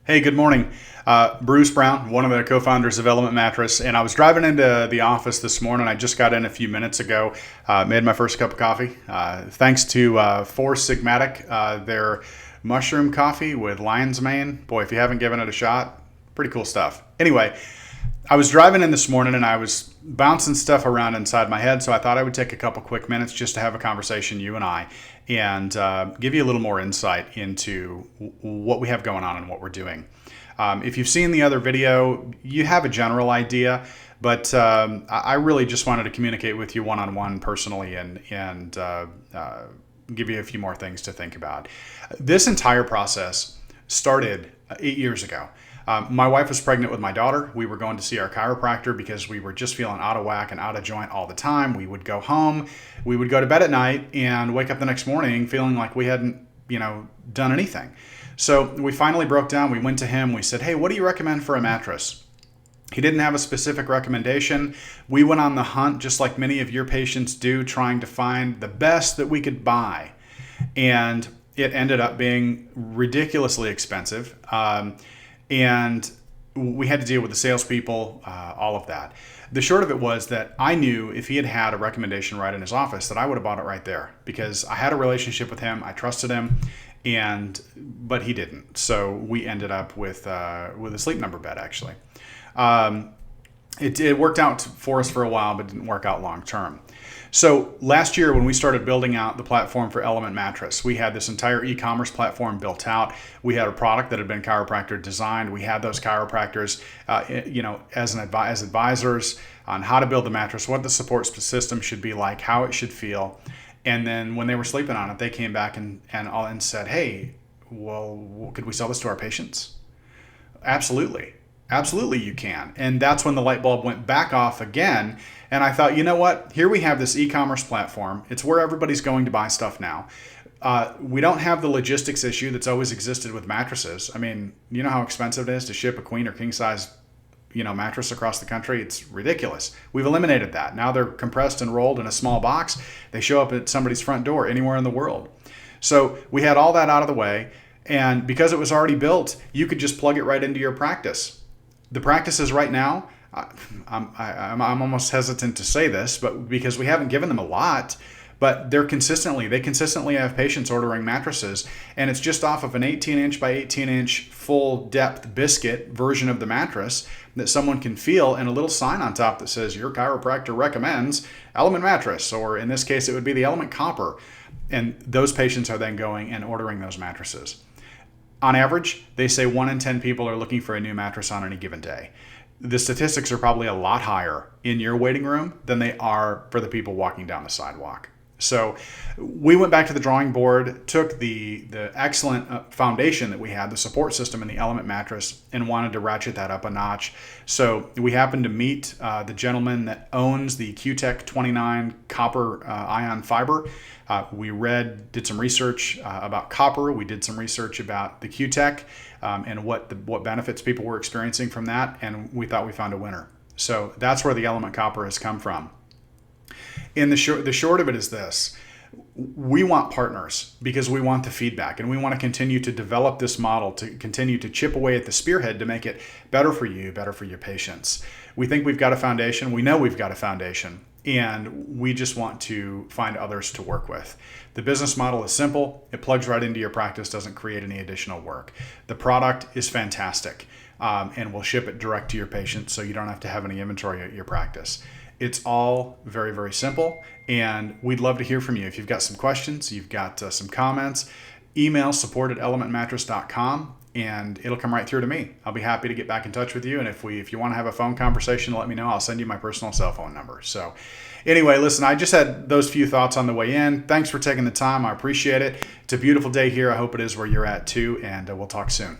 Hey, good morning. Bruce Brown, one of the co-founders of Element Mattress, and I was driving into the office this morning. I just got in a few minutes ago, made my first cup of coffee. Thanks to Four Sigmatic, their mushroom coffee with lion's mane. Boy, if you haven't given it a shot, pretty cool stuff. Anyway, I was driving in this morning and I was bouncing stuff around inside my head, so I thought I would take a couple quick minutes just to have a conversation, you and I, and give you a little more insight into what we have going on and what we're doing. If you've seen the other video, you have a general idea, but I really just wanted to communicate with you one-on-one personally and give you a few more things to think about. This entire process started 8 years ago. My wife was pregnant with my daughter. We were going to see our chiropractor because we were just feeling out of whack and out of joint all the time. We would go home, we would go to bed at night and wake up the next morning feeling like we hadn't, done anything. So we finally broke down. We went to him. We said, "Hey, what do you recommend for a mattress?" He didn't have a specific recommendation. We went on the hunt, just like many of your patients do, trying to find the best that we could buy. And it ended up being ridiculously expensive. And we had to deal with the salespeople, all of that. The short of it was that I knew if he had had a recommendation right in his office that I would have bought it right there because I had a relationship with him, I trusted him, but he didn't. So we ended up with a Sleep Number bed actually. It worked out for us for a while, but didn't work out long term. So last year when we started building out the platform for Element Mattress, we had this entire e-commerce platform built out. We had a product that had been chiropractor designed. We had those chiropractors, as advisors on how to build the mattress, what the support system should be like, how it should feel. And then when they were sleeping on it, they came back and said, "Hey, well, could we sell this to our patients?" Absolutely. Absolutely, you can. And that's when the light bulb went back off again. And I thought, you know what? Here we have this e-commerce platform. It's where everybody's going to buy stuff now. We don't have the logistics issue that's always existed with mattresses. I mean, you know how expensive it is to ship a queen or king size, mattress across the country? It's ridiculous. We've eliminated that. Now they're compressed and rolled in a small box. They show up at somebody's front door anywhere in the world. So we had all that out of the way. And because it was already built, you could just plug it right into your practice. The practices right now, I'm almost hesitant to say this, but because we haven't given them a lot, but they consistently have patients ordering mattresses, and it's just off of an 18-inch by 18-inch full depth biscuit version of the mattress that someone can feel, and a little sign on top that says your chiropractor recommends Element Mattress, or in this case it would be the Element Copper, and those patients are then going and ordering those mattresses. On average, they say 1 in 10 people are looking for a new mattress on any given day. The statistics are probably a lot higher in your waiting room than they are for the people walking down the sidewalk. So we went back to the drawing board, took the excellent foundation that we had, the support system in the Element Mattress, and wanted to ratchet that up a notch. So we happened to meet the gentleman that owns the Q-Tech 29 copper ion fiber. We did some research about copper. We did some research about the Q-Tech and what benefits people were experiencing from that, and we thought we found a winner. So that's where the Element Copper has come from. And the short of it is this: we want partners because we want the feedback, and we want to continue to develop this model to continue to chip away at the spearhead to make it better for you, better for your patients. We think we've got a foundation. We know we've got a foundation, and we just want to find others to work with. The business model is simple. It plugs right into your practice, doesn't create any additional work. The product is fantastic, and we'll ship it direct to your patients so you don't have to have any inventory at your practice. It's all very, very simple, and we'd love to hear from you. If you've got some questions, you've got some comments, email support@elementmattress.com, and it'll come right through to me. I'll be happy to get back in touch with you, and if you want to have a phone conversation, let me know. I'll send you my personal cell phone number. So anyway, listen, I just had those few thoughts on the way in. Thanks for taking the time. I appreciate it. It's a beautiful day here. I hope it is where you're at too, and we'll talk soon.